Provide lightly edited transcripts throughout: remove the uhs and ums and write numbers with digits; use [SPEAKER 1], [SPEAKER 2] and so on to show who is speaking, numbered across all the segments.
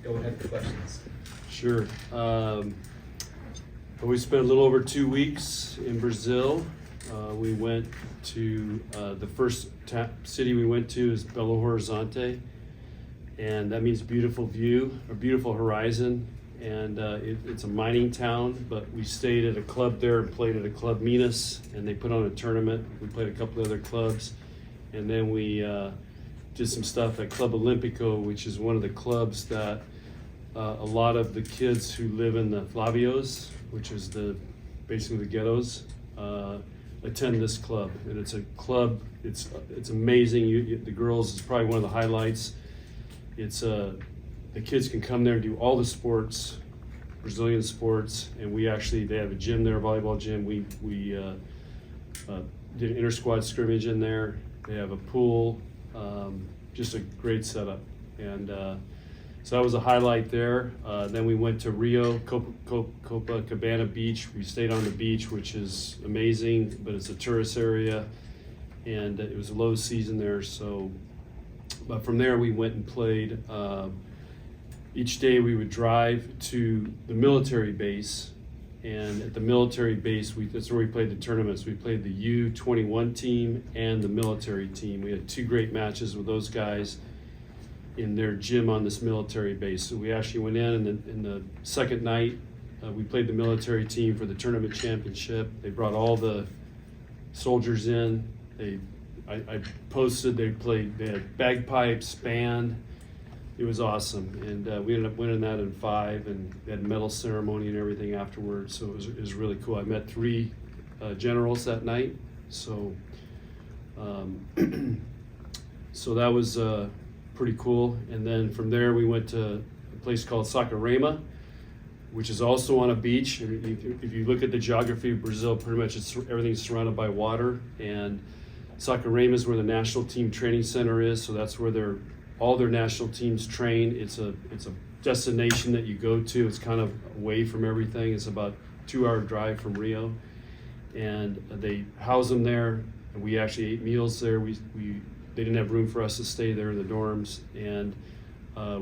[SPEAKER 1] go ahead with questions.
[SPEAKER 2] Sure. We spent a little over 2 weeks in Brazil. We went to the first city we went to is Belo Horizonte, and that means beautiful view or beautiful horizon. And it's a mining town, but we stayed at a club there and played at a club Minas, and they put on a tournament. We played a couple other clubs, and then we did some stuff at Club Olímpico, which is one of the clubs that a lot of the kids who live in the Flavios, which is basically the ghettos, attend this club. And it's a club, it's amazing. The girls is probably one of the highlights. It's the kids can come there and do all the sports, Brazilian sports, and they have a gym there, a volleyball gym. We did an inter-squad scrimmage in there. They have a pool, just a great setup. And so that was a highlight there. Then we went to Rio, Copacabana Beach. We stayed on the beach, which is amazing, but it's a tourist area, and it was a low season there. But from there we went and played. Each day we would drive to the military base, and at the military base, that's where we played the tournaments. We played the U-21 team and the military team. We had 2 great matches with those guys in their gym on this military base. So we actually went in, and in the second night, we played the military team for the tournament championship. They brought all the soldiers in. I posted, they had bagpipes, band. It was awesome, and we ended up winning that in 5, and they had a medal ceremony and everything afterwards, so it was really cool. I met 3 generals that night, so so that was pretty cool. And then from there we went to a place called Saquarema, which is also on a beach. I mean, if you look at the geography of Brazil, pretty much everything's surrounded by water, and Saquarema is where the national team training center is, so that's where all their national teams train. It's a destination that you go to. It's kind of away from everything. It's about a 2-hour drive from Rio, and they house them there. And we actually ate meals there. They didn't have room for us to stay there in the dorms, and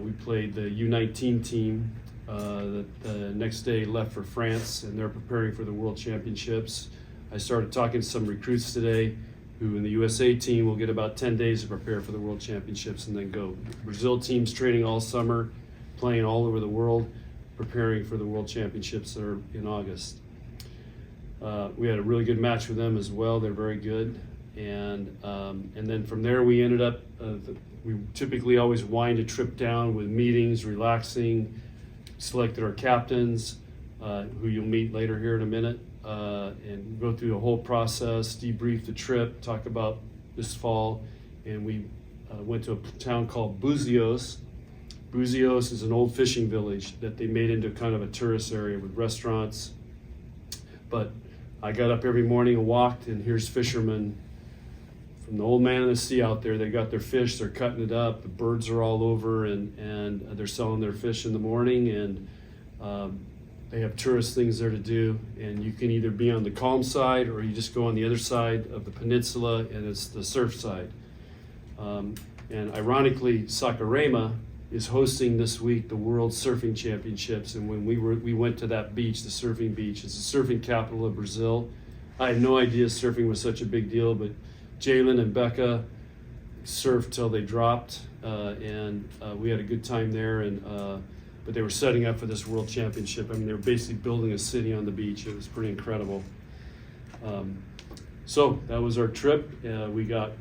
[SPEAKER 2] we played the U19 team. The next day left for France, and they're preparing for the World Championships. I started talking to some recruits today who in the USA team will get about 10 days to prepare for the World Championships and then go. Brazil team's training all summer, playing all over the world, preparing for the World Championships that are in August. We had a really good match with them as well. They're very good. And then from there we ended up, we typically always wind a trip down with meetings, relaxing, selected our captains, who you'll meet later here in a minute, and go through the whole process, debrief the trip, talk about this fall. And we went to a town called Buzios. Buzios is an old fishing village that they made into kind of a tourist area with restaurants. But I got up every morning and walked, and here's fishermen from the old man in the sea out there. They got their fish, they're cutting it up, the birds are all over, and they're selling their fish in the morning, and they have tourist things there to do, and you can either be on the calm side or you just go on the other side of the peninsula, and it's the surf side. And ironically, Saquarema is hosting this week the World Surfing Championships, and when we went to that beach, the surfing beach, it's the surfing capital of Brazil. I had no idea surfing was such a big deal, but Jalen and Becca surfed till they dropped, and we had a good time there. But they were setting up for this World Championship. I mean, they were basically building a city on the beach. It was pretty incredible. So that was our trip. We got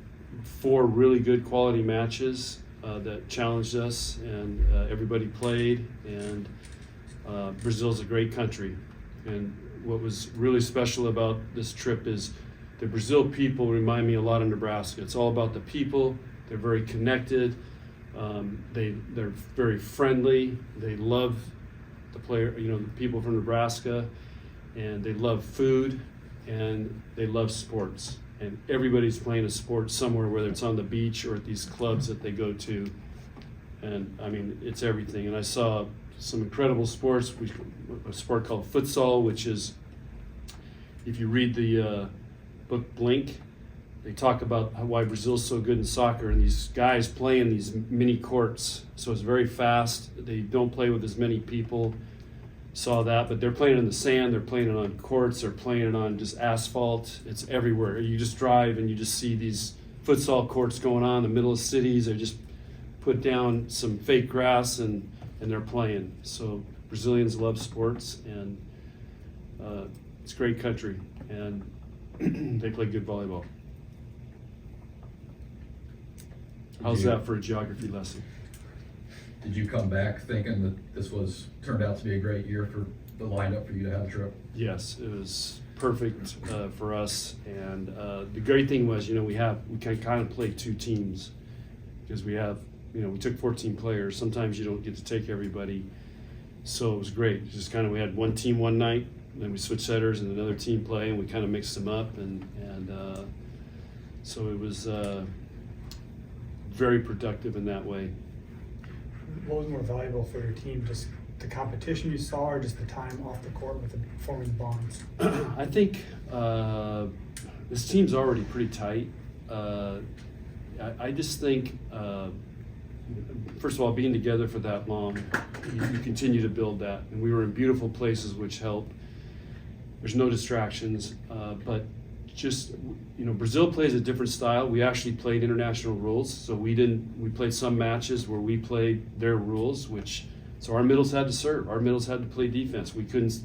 [SPEAKER 2] 4 really good quality matches that challenged us, and everybody played. And Brazil's a great country. And what was really special about this trip is the Brazil people remind me a lot of Nebraska. It's all about the people. They're very connected. They're very friendly. They love the people from Nebraska, and they love food, and they love sports. And everybody's playing a sport somewhere, whether it's on the beach or at these clubs that they go to. And I mean, it's everything. And I saw some incredible sports. A sport called futsal, which is, if you read the book Blink, they talk about why Brazil's so good in soccer, and these guys play in these mini courts, so it's very fast. They don't play with as many people. Saw that, but they're playing in the sand, they're playing it on courts, they're playing it on just asphalt. It's everywhere. You just drive and you just see these futsal courts going on in the middle of cities. They just put down some fake grass and they're playing. So Brazilians love sports, and it's a great country, and they play good volleyball. How's that for a geography lesson?
[SPEAKER 1] Did you come back thinking that this turned out to be a great year for the lineup for you to have a trip?
[SPEAKER 2] Yes, it was perfect for us, and the great thing was, we can kind of play two teams because we have, we took 14 players. Sometimes you don't get to take everybody, so it was great. It's just kind of, we had one team one night, and then we switched setters and another team play, and we kind of mixed them up, and so it was very productive in that way.
[SPEAKER 3] What was more valuable for your team, just the competition you saw, or just the time off the court with the forming bonds?
[SPEAKER 2] I think this team's already pretty tight. I just think, first of all, being together for that long, you continue to build that. And we were in beautiful places, which helped. There's no distractions, but just, Brazil plays a different style. We actually played international rules, so we played some matches where we played their rules, so our middles had to serve. Our middles had to play defense. We couldn't,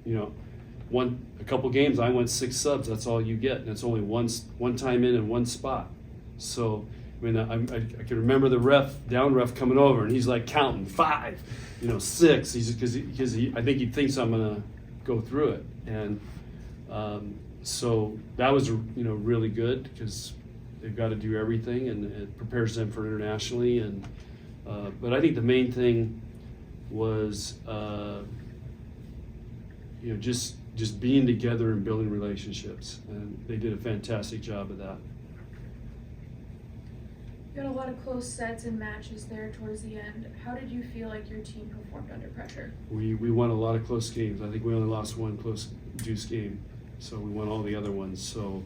[SPEAKER 2] a couple games, I went 6 subs, that's all you get, and it's only one time in and one spot. So, I can remember the down ref coming over, and he's like counting 5, 6, because I think he thinks I'm gonna go through it. And so that was really good, because they've got to do everything, and it prepares them for internationally. And but I think the main thing was just being together and building relationships, and they did a fantastic job of that.
[SPEAKER 4] You had a lot of close sets and matches there towards the end. How did you feel like your team performed under pressure? We
[SPEAKER 2] won a lot of close games. I think we only lost one close deuce game, so we won all the other ones. So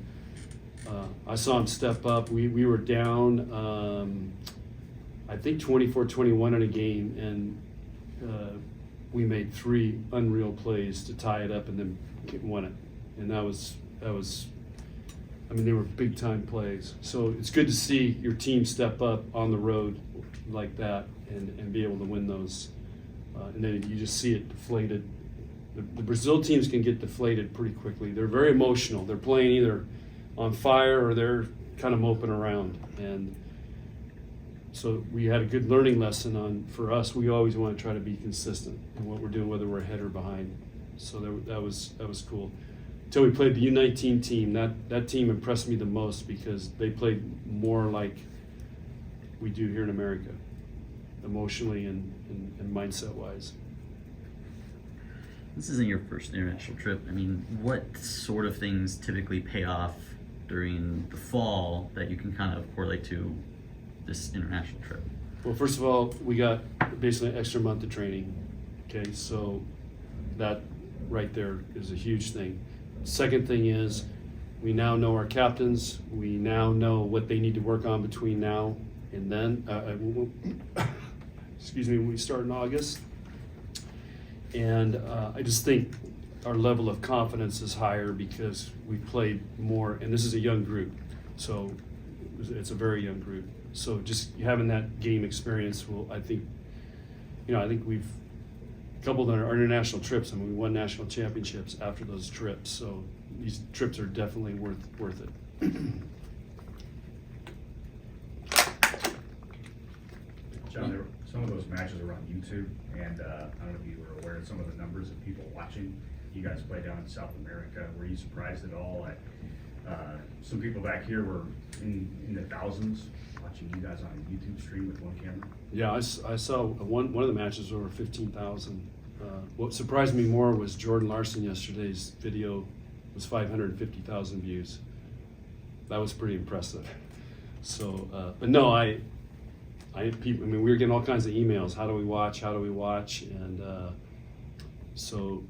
[SPEAKER 2] I saw them step up. We were down, I think 24-21 in a game, and we made 3 unreal plays to tie it up and then won it. And that was. They were big time plays. So it's good to see your team step up on the road like that and be able to win those. And then you just see it deflated. The Brazil teams can get deflated pretty quickly. They're very emotional. They're playing either on fire or they're kind of moping around. And so we had a good learning lesson for us. We always want to try to be consistent in what we're doing, whether we're ahead or behind. So that was cool. Until we played the U19 team, that team impressed me the most, because they played more like we do here in America, emotionally and mindset-wise.
[SPEAKER 5] This isn't your first international trip. What sort of things typically pay off during the fall that you can kind of correlate to this international trip?
[SPEAKER 2] Well, first of all, we got basically an extra month of training. Okay, so that right there is a huge thing. Second thing is, we now know our captains. We now know what they need to work on between now and then. When we start in August. And I just think our level of confidence is higher because we played more, and this is a young group, so it's a very young group. So just having that game experience I think we've coupled on our international trips, and we won national championships after those trips. So these trips are definitely worth it.
[SPEAKER 6] John, some of those matches are on YouTube, and I don't know if you were aware of some of the numbers of people watching. You guys play down in South America. Were you surprised at all? Some people back here were in the thousands watching you guys on a YouTube stream with one camera.
[SPEAKER 2] Yeah, I saw one of the matches over 15,000. What surprised me more was Jordan Larson yesterday's video was 550,000 views. That was pretty impressive. So, but no, we were getting all kinds of emails. How do we watch? And so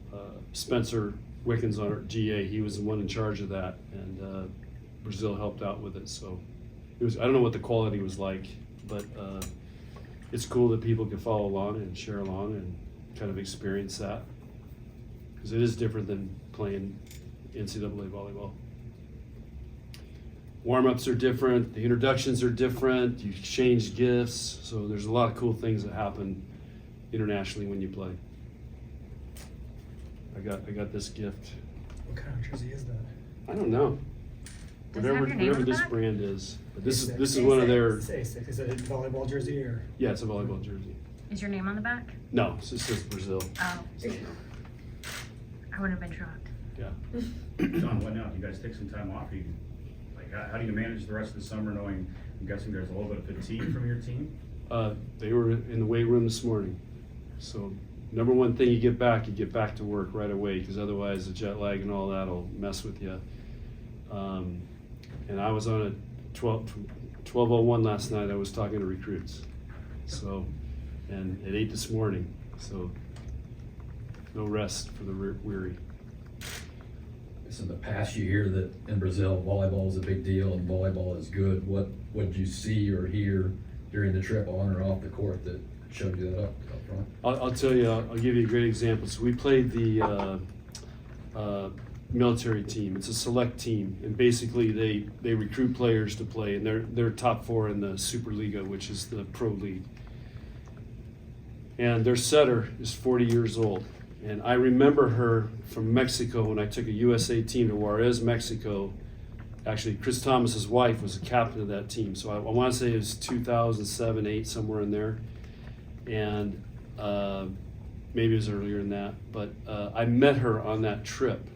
[SPEAKER 2] Spencer Wickens on our GA, he was the one in charge of that, and Brazil helped out with it. So it was, I don't know what the quality was like, but it's cool that people can follow along and share along and kind of experience that, because it is different than playing NCAA volleyball. Warm-ups are different, the introductions are different, you exchange gifts, so there's a lot of cool things that happen internationally when you play. I got this gift.
[SPEAKER 3] What kind of jersey is that?
[SPEAKER 2] I don't know.
[SPEAKER 7] Does it have your name
[SPEAKER 2] Whatever
[SPEAKER 7] on the
[SPEAKER 2] this
[SPEAKER 7] back?
[SPEAKER 2] brand is. But this
[SPEAKER 3] A6.
[SPEAKER 2] is one of their,
[SPEAKER 3] It's A6. Is it a volleyball jersey or?
[SPEAKER 2] yeah, it's a volleyball jersey.
[SPEAKER 7] Is your name on the back?
[SPEAKER 2] No, it just says Brazil.
[SPEAKER 7] Oh,
[SPEAKER 2] So,
[SPEAKER 7] I wouldn't have been shocked.
[SPEAKER 2] yeah.
[SPEAKER 6] John, what now? Do you guys take some time off? You, like, how do you manage the rest of the summer knowing, I'm guessing there's a little bit of fatigue from your team?
[SPEAKER 2] They were in the weight room this morning. So number one thing, you get back to work right away, because otherwise the jet lag and all that will mess with you. And I was on a 12:01 last night. I was talking to recruits. So, and at 8 this morning. So no rest for the weary.
[SPEAKER 1] So in the past, you hear that in Brazil, volleyball is a big deal and volleyball is good. What did you see or hear during the trip on or off the court that showed you that up front?
[SPEAKER 2] I'll tell you, I'll give you a great example. So we played the military team. It's a select team, and basically they recruit players to play, and they're top 4 in the Superliga, which is the pro league. And their setter is 40 years old. And I remember her from Mexico when I took a USA team to Juarez, Mexico. Actually, Chris Thomas's wife was the captain of that team. So I want to say it was 2007, 8, somewhere in there. And maybe it was earlier than that. But I met her on that trip,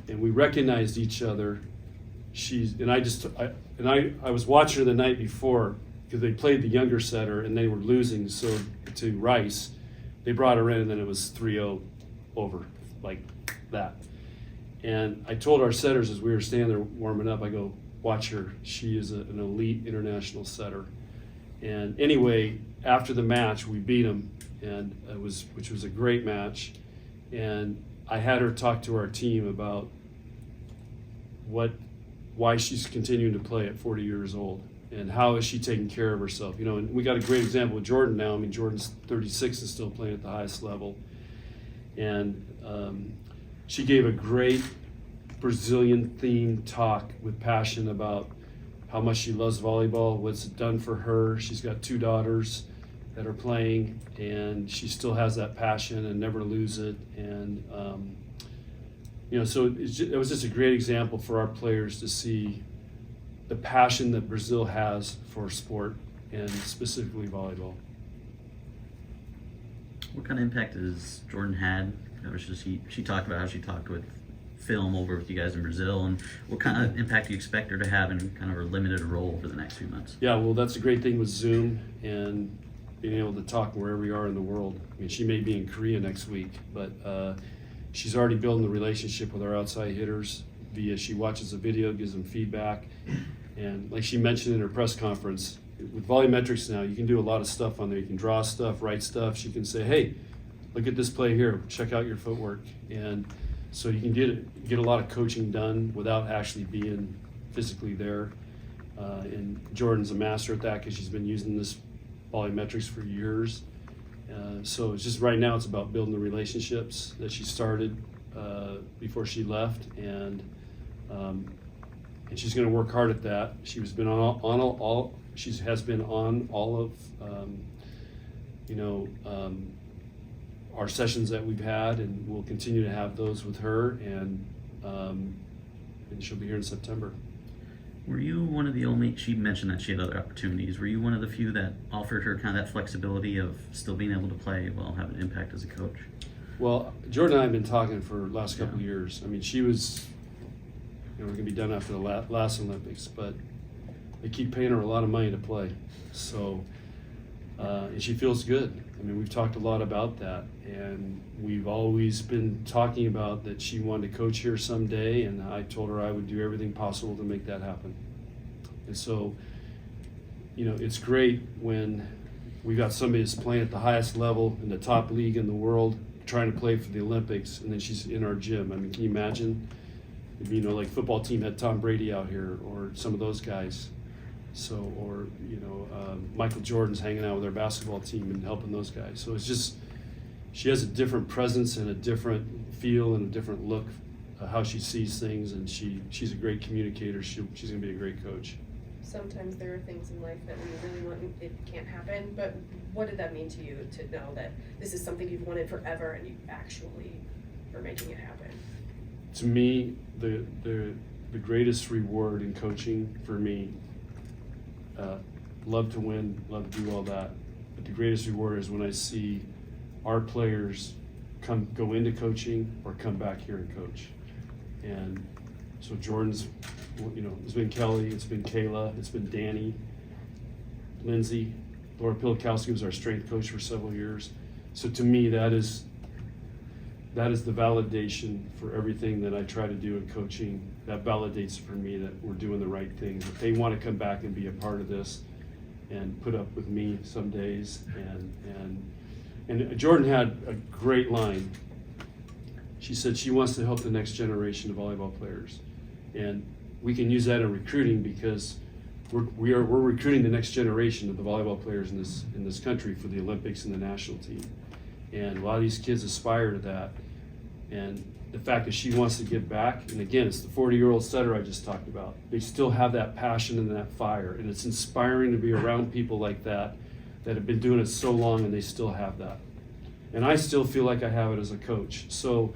[SPEAKER 2] and we recognized each other. I was watching her the night before, because they played the younger setter and they were losing, so to Rice, they brought her in, and then it was 3-0 over, like that. And I told our setters as we were standing there warming up, I go, watch her. She is an elite international setter. And anyway, after the match, we beat them, and which was a great match. And I had her talk to our team about why she's continuing to play at 40 years old, and how is she taking care of herself. You know, and we got a great example with Jordan now. I mean, Jordan's 36 and still playing at the highest level. And she gave a great Brazilian-themed talk with passion about how much she loves volleyball, what's it done for her. She's got 2 daughters that are playing, and she still has that passion and never lose it. And you know, so it was just a great example for our players to see the passion that Brazil has for sport, and specifically volleyball.
[SPEAKER 5] What kind of impact has Jordan had? She talked about how she talked with film over with you guys in Brazil, and what kind of impact do you expect her to have in kind of her limited role for the next few months?
[SPEAKER 2] Yeah, well, that's a great thing with Zoom and being able to talk wherever we are in the world. I mean, she may be in Korea next week, but she's already building the relationship with our outside hitters via she watches a video, gives them feedback. And like she mentioned in her press conference, with volumetrics now, you can do a lot of stuff on there. You can draw stuff, write stuff. She can say, hey, look at this play here. Check out your footwork. And so you can get a lot of coaching done without actually being physically there. And Jordan's a master at that, because she's been using this volumetrics for years. So it's just right now it's about building the relationships that she started before she left, and she's going to work hard at that. She's been she has been on all of our sessions that we've had, and we'll continue to have those with her, and she'll be here in September.
[SPEAKER 5] Were you one of the only, she mentioned that she had other opportunities, were you one of the few that offered her kind of that flexibility of still being able to play while having an impact as a coach?
[SPEAKER 2] Well, Jordan and I have been talking for the last couple of years. I mean, she was, we're going to be done after the last Olympics, but they keep paying her a lot of money to play. So, and she feels good. I mean, we've talked a lot about that, and we've always been talking about that she wanted to coach here someday, and I told her I would do everything possible to make that happen. And so, it's great when we got somebody that's playing at the highest level in the top league in the world, trying to play for the Olympics, and then she's in our gym. I mean, can you imagine You know, like football team had Tom Brady out here, or some of those guys. So, or you know, Michael Jordan's hanging out with our basketball team and helping those guys. So it's just, she has a different presence and a different feel and a different look, how she sees things, and she's a great communicator. She's gonna be a great coach.
[SPEAKER 8] Sometimes there are things in life that we really want, it can't happen, but what did that mean to you to know that this is something you've wanted forever and you actually are making it happen?
[SPEAKER 2] To me, the greatest reward in coaching for me, love to win, love to do all that, but the greatest reward is when I see our players go into coaching or come back here and coach. And so Jordan's, you know, it's been Kelly, it's been Kayla, it's been Danny, Lindsay. Laura Pilakowski was our strength coach for several years. So to me, that is the validation for everything that I try to do in coaching. That validates for me that we're doing the right things. If they want to come back and be a part of this and put up with me some days, and Jordan had a great line. She said she wants to help the next generation of volleyball players. And we can use that in recruiting because we're recruiting the next generation of the volleyball players in this country for the Olympics and the national team. And a lot of these kids aspire to that. And the fact that she wants to give back, and again, it's the 40-year-old setter I just talked about. They still have that passion and that fire, and it's inspiring to be around people like that have been doing it so long and they still have that. And I still feel like I have it as a coach. So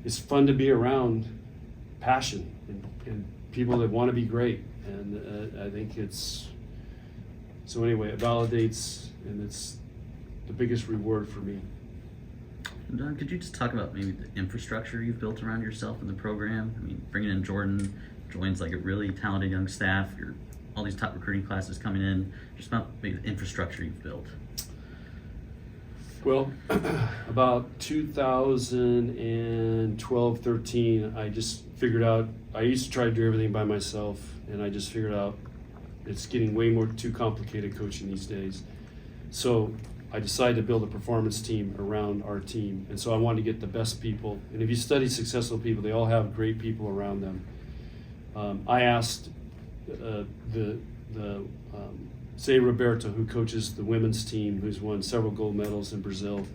[SPEAKER 2] it's fun to be around passion and people that want to be great. And I think so anyway, it validates, and it's the biggest reward for me.
[SPEAKER 5] Don, could you just talk about maybe the infrastructure you've built around yourself in the program? I mean, bringing in Jordan joins like a really talented young staff. All these top recruiting classes coming in. Just about maybe the infrastructure you've built.
[SPEAKER 2] Well, about 2012, 13, I just figured out, I used to try to do everything by myself, and I just figured out it's getting way too complicated coaching these days. So I decided to build a performance team around our team. And so I wanted to get the best people. And if you study successful people, they all have great people around them. I asked Zé Roberto, who coaches the women's team, who's won several gold medals in Brazil.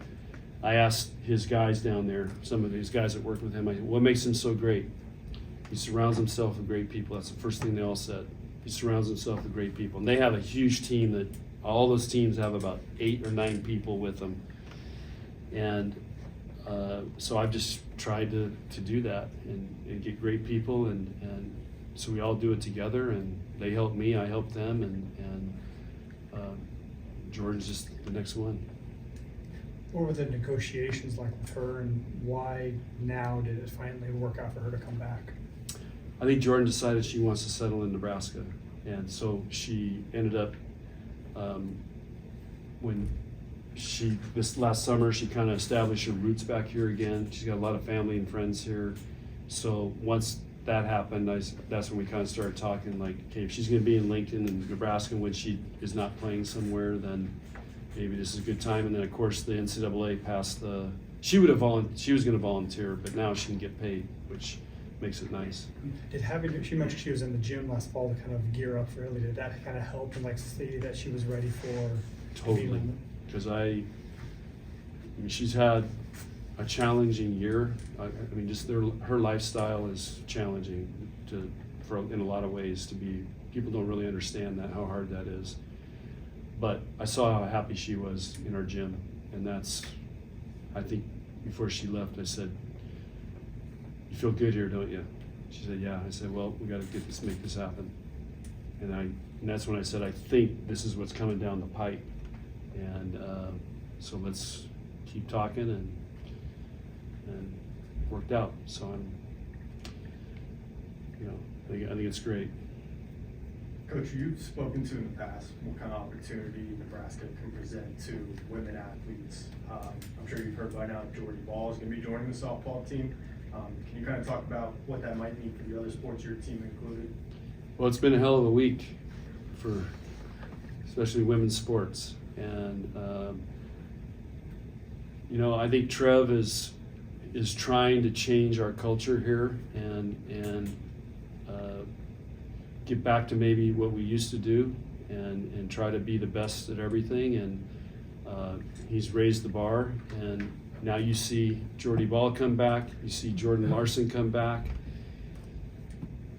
[SPEAKER 2] I asked his guys down there, some of these guys that work with him, I said, what makes him so great? He surrounds himself with great people. That's the first thing they all said. He surrounds himself with great people. And they have a huge team that all those teams have about 8 or 9 people with them. And so I've just tried to do that and get great people. And so we all do it together, and they help me, I help them, and Jordan's just the next one.
[SPEAKER 3] What were the negotiations like with her, and why now did it finally work out for her to come back?
[SPEAKER 2] I think Jordan decided she wants to settle in Nebraska, and so she ended up, this last summer, she kind of established her roots back here again. She's got a lot of family and friends here. So once that happened, that's when we kind of started talking, like, okay, if she's going to be in Lincoln and Nebraska when she is not playing somewhere, then maybe this is a good time. And then of course the NCAA passed she was going to volunteer, but now she can get paid, which makes it nice.
[SPEAKER 3] She mentioned she was in the gym last fall to kind of gear up for Italy. Did that kind of help and like see that she was ready for?
[SPEAKER 2] Totally, because I mean, she's had a challenging year. I mean, just her lifestyle is challenging in a lot of ways. People don't really understand how hard that is. But I saw how happy she was in our gym, and I think before she left, I said, "You feel good here, don't you?" She said, "Yeah." I said, "Well, we got to make this happen." And that's when I said, "I think this is what's coming down the pipe," and so let's keep talking, and worked out. So I think it's great.
[SPEAKER 9] Coach, you've spoken to in the past what kind of opportunity Nebraska can present to women athletes. I'm sure you've heard by now Jordan Ball is going to be joining the softball team. Can you kind of talk about what that might mean for the other sports your team included?
[SPEAKER 2] Well, it's been a hell of a week for especially women's sports. And, I think Trev is trying to change our culture here and get back to maybe what we used to do and try to be the best at everything. And he's raised the bar, and now you see Jordy Ball come back, you see Jordan Larson come back,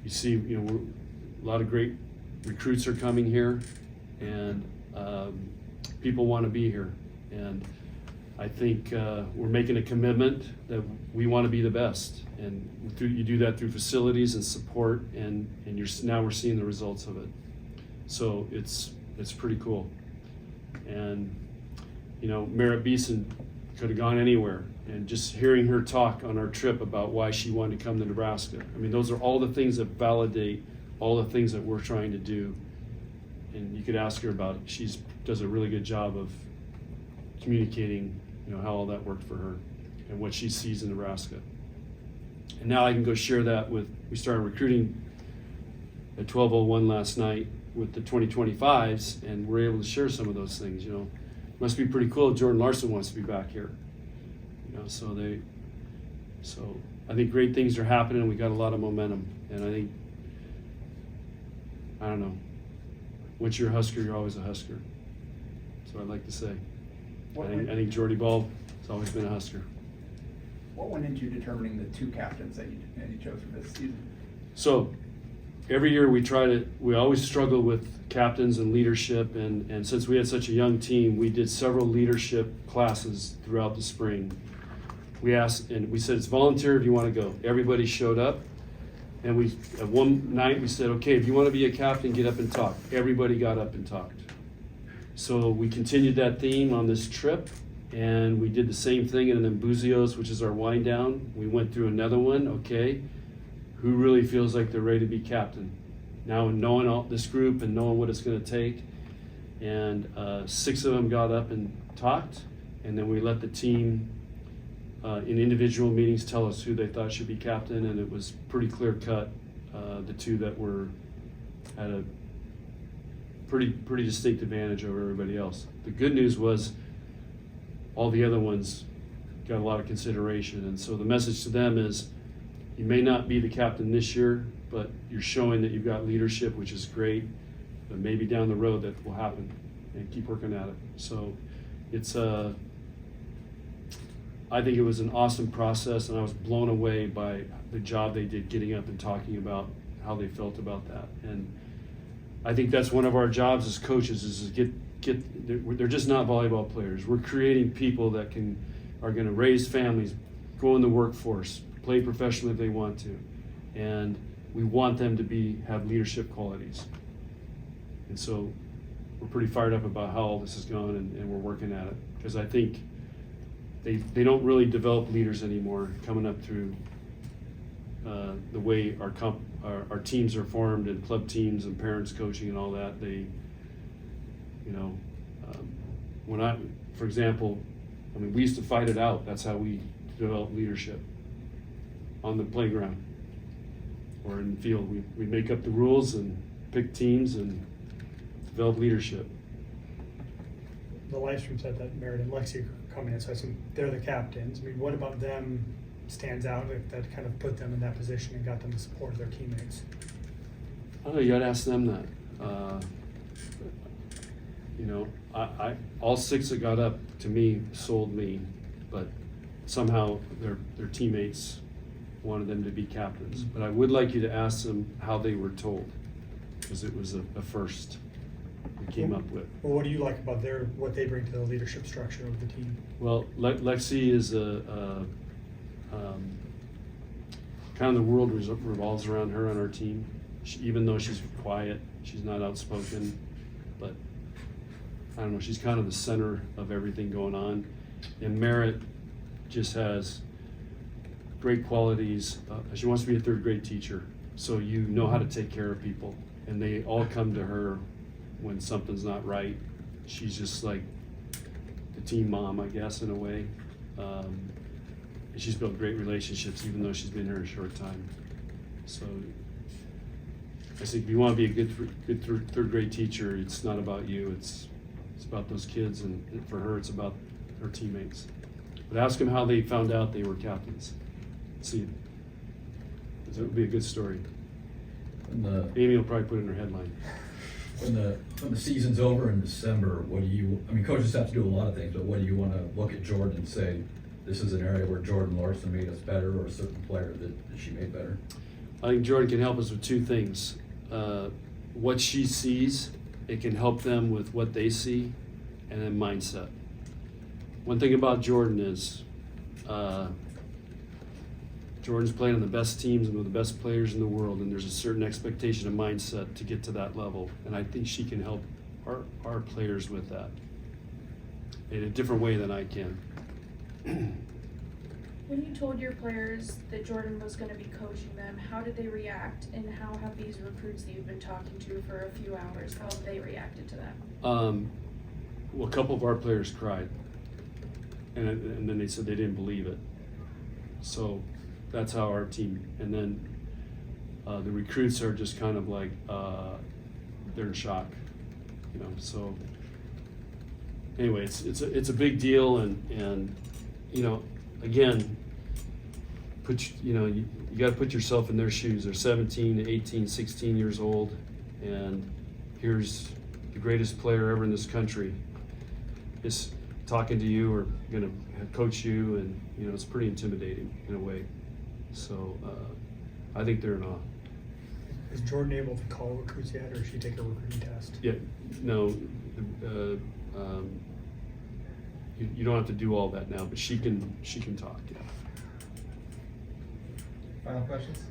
[SPEAKER 2] you see, you know, a lot of great recruits are coming here, and people want to be here. And I think we're making a commitment that we want to be the best, and you do that through facilities and support, and now we're seeing the results of it. So it's pretty cool. And you know, Merritt Beeson could have gone anywhere, and just hearing her talk on our trip about why she wanted to come to Nebraska. I mean, those are all the things that validate all the things that we're trying to do. And you could ask her about it. She does a really good job of communicating, you know, how all that worked for her and what she sees in Nebraska. And now I can go share that with, we started recruiting at 12:01 last night with the 2025s, and we're able to share some of those things, you know. Must be pretty cool if Jordan Larson wants to be back here. You know, so I think great things are happening. We got a lot of momentum, and I think, I don't know, once you're a Husker, you're always a Husker. That's what I'd like to say. I think Jordy Ball has always been a Husker.
[SPEAKER 10] What went into determining the two captains that you chose for this season?
[SPEAKER 2] So every year we always struggle with captains and leadership, and since we had such a young team, we did several leadership classes throughout the spring. We asked, and we said, it's volunteer if you want to go. Everybody showed up, and at one night we said, okay, if you want to be a captain, get up and talk. Everybody got up and talked. So we continued that theme on this trip, and we did the same thing in Buzios, which is our wind down. We went through another one. Okay, who really feels like they're ready to be captain? Now, knowing all this group and knowing what it's going to take, and 6 of them got up and talked, and then we let the team in individual meetings tell us who they thought should be captain, and it was pretty clear cut. The 2 that had a pretty distinct advantage over everybody else. The good news was all the other ones got a lot of consideration, and so the message to them is, you may not be the captain this year, but you're showing that you've got leadership, which is great, but maybe down the road that will happen, and keep working at it. So it's I think it was an awesome process, and I was blown away by the job they did getting up and talking about how they felt about that. And I think that's one of our jobs as coaches is to they're just not volleyball players. We're creating people that are going to raise families, go in the workforce, play professionally if they want to, and we want them to have leadership qualities. And so we're pretty fired up about how all this has gone, and we're working at it, because I think they don't really develop leaders anymore coming up through the way our teams are formed, and club teams and parents coaching and all that. For example, we used to fight it out. That's how we develop leadership on the playground or in the field. We make up the rules and pick teams and develop leadership.
[SPEAKER 3] The live stream said that Merritt and Lexi are coming in, so I assume they're the captains. I mean, what about them stands out that kind of put them in that position and got them to support their teammates?
[SPEAKER 2] Oh, you gotta ask them that. I all 6 that got up to me sold me, but somehow their teammates wanted them to be captains. But I would like you to ask them how they were told, because it was a first we came up with.
[SPEAKER 3] Well, what do you like about what they bring to the leadership structure of the team?
[SPEAKER 2] Well, Lexi is kind of the world revolves around her on our team. Even though she's quiet, she's not outspoken, but I don't know, she's kind of the center of everything going on. And Merritt just has great qualities. She wants to be a 3rd grade teacher, so you know how to take care of people, and they all come to her when something's not right. She's just like the team mom, I guess, in a way. And she's built great relationships, even though she's been here a short time. So I think if you want to be a good 3rd grade teacher, it's not about you. It's about those kids, and for her, it's about her teammates. But ask them how they found out they were captains. See, it would be a good story.
[SPEAKER 1] When the,
[SPEAKER 2] Amy will probably put it in her headline.
[SPEAKER 1] when the season's over in December, what do you, I mean, coaches have to do a lot of things, but what do you wanna look at Jordan and say, this is an area where Jordan Larson made us better, or a certain player that she made better?
[SPEAKER 2] I think Jordan can help us with two things. What she sees, it can help them with what they see, and then mindset. One thing about Jordan is, Jordan's playing on the best teams and with the best players in the world, and there's a certain expectation of mindset to get to that level. And I think she can help our players with that in a different way than I can.
[SPEAKER 4] When you told your players that Jordan was going to be coaching them, how did they react, and how have these recruits that you've been talking to for a few hours, how have they reacted to that?
[SPEAKER 2] Well, a couple of our players cried, and then they said they didn't believe it. So that's how our team, and then the recruits are just kind of like, they're in shock, you know. So anyway, it's a big deal, and you know, again, you got to put yourself in their shoes. They're 17, 18, 16 years old, and here's the greatest player ever in this country is talking to you or going to coach you, and you know, it's pretty intimidating in a way. So I think they're in awe.
[SPEAKER 3] Is Jordan able to call recruits yet, or she take a recruiting test?
[SPEAKER 2] Yeah, no, you don't have to do all that now, but she can talk. Yeah.
[SPEAKER 11] Final questions?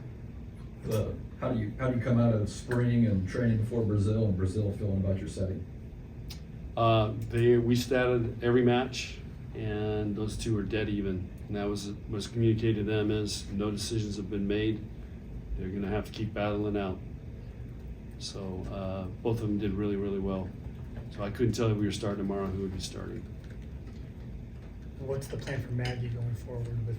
[SPEAKER 1] How do you come out of spring and training before Brazil, and Brazil feeling about your setting?
[SPEAKER 2] We started every match, and those two are dead even. And that was communicated to them as no decisions have been made. They're going to have to keep battling out. So both of them did really, really well. So I couldn't tell if we were starting tomorrow who would be starting.
[SPEAKER 3] What's the plan for Maggie going forward with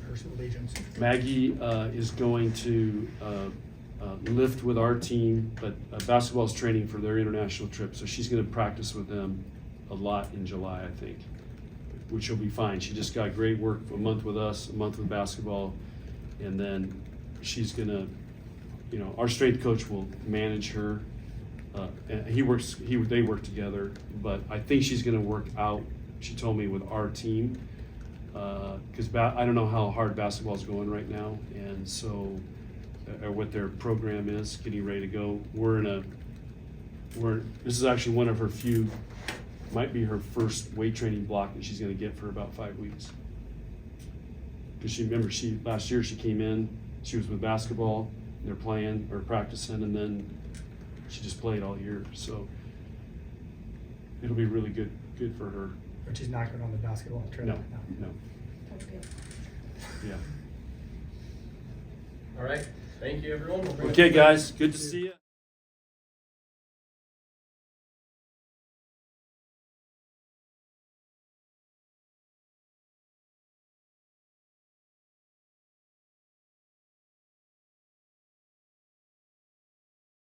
[SPEAKER 3] her allegiance?
[SPEAKER 2] Maggie is going to lift with our team, but basketball is training for their international trip, so she's going to practice with them a lot in July, I think, which will be fine. She just got great work, a month with us, a month with basketball, and then she's going to, you know, our strength coach will manage her. And they work together, but I think she's going to work out, she told me, with our team, because I don't know how hard basketball is going right now, and so or what their program is, getting ready to go. This is actually one of her few, might be her first weight training block that she's going to get for about 5 weeks. Because last year she came in, she was with basketball, they're playing or practicing, and then she just played all year. So it'll be really good for her.
[SPEAKER 3] But she's not going on the basketball trip?
[SPEAKER 2] No.
[SPEAKER 8] That's good.
[SPEAKER 2] Yeah.
[SPEAKER 11] All right. Thank you, everyone. We'll bring it
[SPEAKER 2] Okay,
[SPEAKER 11] to-
[SPEAKER 2] guys, good to see you.